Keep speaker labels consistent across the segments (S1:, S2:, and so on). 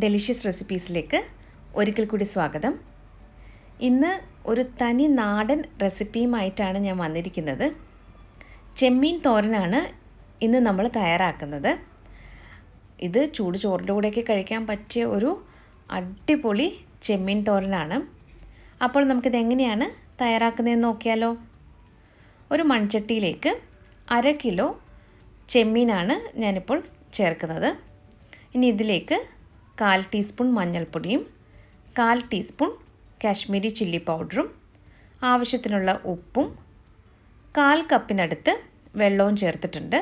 S1: Delicious റെസിപ്പീസിലേക്ക് ഒരിക്കൽ കൂടി സ്വാഗതം. ഇന്ന് ഒരു തനി നാടൻ റെസിപ്പിയുമായിട്ടാണ് ഞാൻ വന്നിരിക്കുന്നത്. ചെമ്മീൻ തോരനാണ് ഇന്ന് നമ്മൾ തയ്യാറാക്കുന്നത്. ഇത് ചൂട് ചോറിൻ്റെ കൂടെയൊക്കെ കഴിക്കാൻ പറ്റിയ ഒരു അടിപൊളി ചെമ്മീൻ തോരനാണ്. അപ്പോൾ നമുക്കിത് എങ്ങനെയാണ് തയ്യാറാക്കുന്നതെന്ന് നോക്കിയാലോ. ഒരു മൺചട്ടിയിലേക്ക് 1/2 കിലോ ചെമ്മീനാണ് ഞാനിപ്പോൾ ചേർക്കുന്നത്. ഇനി ഇതിലേക്ക് 1/4 ടീസ്പൂൺ മഞ്ഞൾപ്പൊടിയും 1/4 ടീസ്പൂൺ കാശ്മീരി ചില്ലി പൗഡറും ആവശ്യത്തിനുള്ള ഉപ്പും 1/4 കപ്പിനടുത്ത് വെള്ളവും ചേർത്തിട്ടുണ്ട്.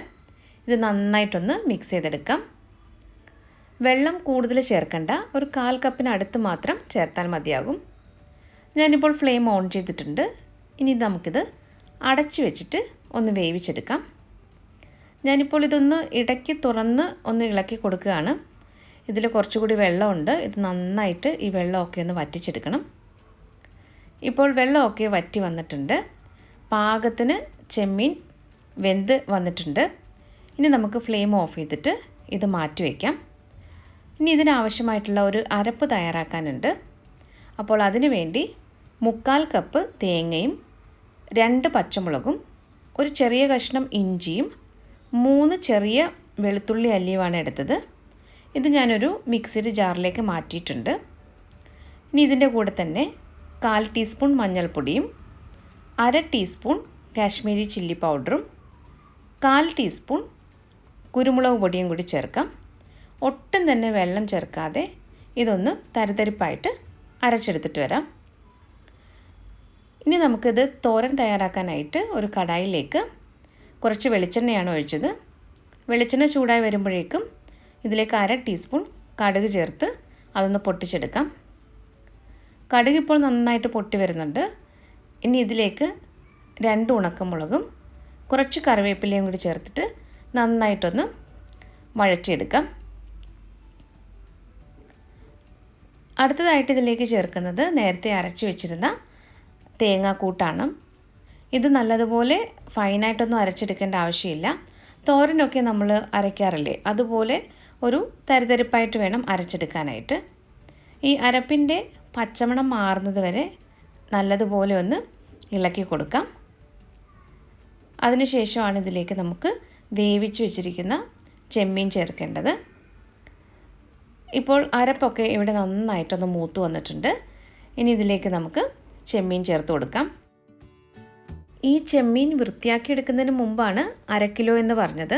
S1: ഇത് നന്നായിട്ടൊന്ന് മിക്സ് ചെയ്തെടുക്കാം. വെള്ളം കൂടുതൽ ചേർക്കണ്ട, ഒരു 1/4 കപ്പിനടുത്ത് മാത്രം ചേർത്താൽ മതിയാകും. ഞാനിപ്പോൾ ഫ്ലെയിം ഓൺ ചെയ്തിട്ടുണ്ട്. ഇനി നമുക്കിത് അടച്ചു വെച്ചിട്ട് ഒന്ന് വേവിച്ചെടുക്കാം. ഞാനിപ്പോൾ ഇതൊന്ന് ഇടയ്ക്ക് തുറന്ന് ഒന്ന് ഇളക്കി കൊടുക്കുകയാണ്. ഇതിൽ കുറച്ചുകൂടി വെള്ളമുണ്ട്. ഇത് നന്നായിട്ട് ഈ വെള്ളമൊക്കെ ഒന്ന് വറ്റിച്ചെടുക്കണം. ഇപ്പോൾ വെള്ളമൊക്കെ വറ്റി വന്നിട്ടുണ്ട്. പാകത്തിന് ചെമ്മീൻ വെന്ത് വന്നിട്ടുണ്ട്. ഇനി നമുക്ക് ഫ്ലെയിം ഓഫ് ചെയ്തിട്ട് ഇത് മാറ്റി വയ്ക്കാം. ഇനി ഇതിനാവശ്യമായിട്ടുള്ള ഒരു അരപ്പ് തയ്യാറാക്കാനുണ്ട്. അപ്പോൾ അതിനു വേണ്ടി 3/4 കപ്പ് തേങ്ങയും 2 പച്ചമുളകും ഒരു ചെറിയ കഷ്ണം ഇഞ്ചിയും 3 ചെറിയ വെളുത്തുള്ളി അല്ലിയുമാണ് എടുത്തത്. ഇത് ഞാനൊരു മിക്സിയുടെ ജാറിലേക്ക് മാറ്റിയിട്ടുണ്ട്. ഇനി ഇതിൻ്റെ കൂടെ തന്നെ 1/4 ടീസ്പൂൺ മഞ്ഞൾപ്പൊടിയും 1/2 ടീസ്പൂൺ കാശ്മീരി ചില്ലി പൗഡറും 1/4 ടീസ്പൂൺ കുരുമുളക് പൊടിയും കൂടി ചേർക്കാം. ഒട്ടും തന്നെ വെള്ളം ചേർക്കാതെ ഇതൊന്ന് തരിതരിപ്പായിട്ട് അരച്ചെടുത്തിട്ട് വരാം. ഇനി നമുക്കിത് തോരൻ തയ്യാറാക്കാനായിട്ട് ഒരു കടായിലേക്ക് കുറച്ച് വെളിച്ചെണ്ണയാണ് ഒഴിച്ചത്. വെളിച്ചെണ്ണ ചൂടായി വരുമ്പോഴേക്കും ഇതിലേക്ക് 1/2 ടീസ്പൂൺ കടുക് ചേർത്ത് അതൊന്ന് പൊട്ടിച്ചെടുക്കാം. കടുക് ഇപ്പോൾ നന്നായിട്ട് പൊട്ടി വരുന്നുണ്ട്. ഇനി ഇതിലേക്ക് 2 ഉണക്കമുളകും കുറച്ച് കറിവേപ്പിലയും കൂടി ചേർത്തിട്ട് നന്നായിട്ടൊന്ന് വഴറ്റിയെടുക്കാം. അടുത്തതായിട്ട് ഇതിലേക്ക് ചേർക്കുന്നത് നേരത്തെ അരച്ച് വെച്ചിരുന്ന തേങ്ങാക്കൂട്ടാണ്. ഇത് നല്ലതുപോലെ ഫൈനായിട്ടൊന്നും അരച്ചെടുക്കേണ്ട ആവശ്യമില്ല. തോരനൊക്കെ നമ്മൾ അരയ്ക്കാറില്ലേ, അതുപോലെ ഒരു തരിതരിപ്പായിട്ട് വേണം അരച്ചെടുക്കാനായിട്ട്. ഈ അരപ്പിൻ്റെ പച്ചമണം മാറുന്നത് വരെ നല്ലതുപോലെ ഒന്ന് ഇളക്കി കൊടുക്കാം. അതിനുശേഷമാണ് ഇതിലേക്ക് നമുക്ക് വേവിച്ച് വെച്ചിരിക്കുന്ന ചെമ്മീൻ ചേർക്കേണ്ടത്. ഇപ്പോൾ അരപ്പൊക്കെ ഇവിടെ നന്നായിട്ടൊന്ന് മൂത്ത് വന്നിട്ടുണ്ട്. ഇനി ഇതിലേക്ക് നമുക്ക് ചെമ്മീൻ ചേർത്ത് കൊടുക്കാം. ഈ ചെമ്മീൻ വൃത്തിയാക്കിയെടുക്കുന്നതിന് മുമ്പാണ് 1/2 കിലോ എന്ന് പറഞ്ഞത്.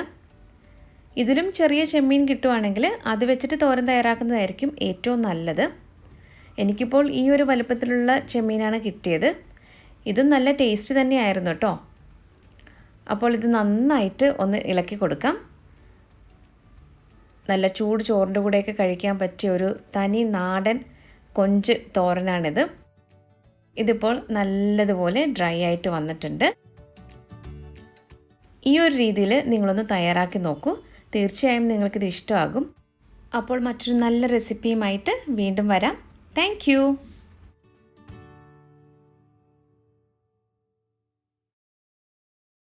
S1: ഇതിലും ചെറിയ ചെമ്മീൻ കിട്ടുവാണെങ്കിൽ അത് വെച്ചിട്ട് തോരൻ തയ്യാറാക്കുന്നതായിരിക്കും ഏറ്റവും നല്ലത്. എനിക്കിപ്പോൾ ഈ ഒരു വലുപ്പത്തിലുള്ള ചെമ്മീനാണ് കിട്ടിയത്. ഇതും നല്ല ടേസ്റ്റ് തന്നെയായിരുന്നു കേട്ടോ. അപ്പോൾ ഇത് നന്നായിട്ട് ഒന്ന് ഇളക്കി കൊടുക്കാം. നല്ല ചൂട് ചോറിൻ്റെ കൂടെയൊക്കെ കഴിക്കാൻ പറ്റിയ ഒരു തനി നാടൻ കൊഞ്ച് തോരനാണിത്. ഇതിപ്പോൾ നല്ലതുപോലെ ഡ്രൈ ആയിട്ട് വന്നിട്ടുണ്ട്. ഈ ഒരു രീതിയിൽ നിങ്ങളൊന്ന് തയ്യാറാക്കി നോക്കൂ. തീർച്ചയായും നിങ്ങൾക്കിത് ഇഷ്ടമാകും. അപ്പോൾ മറ്റൊരു നല്ല റെസിപ്പിയുമായിട്ട് വീണ്ടും വരാം. താങ്ക്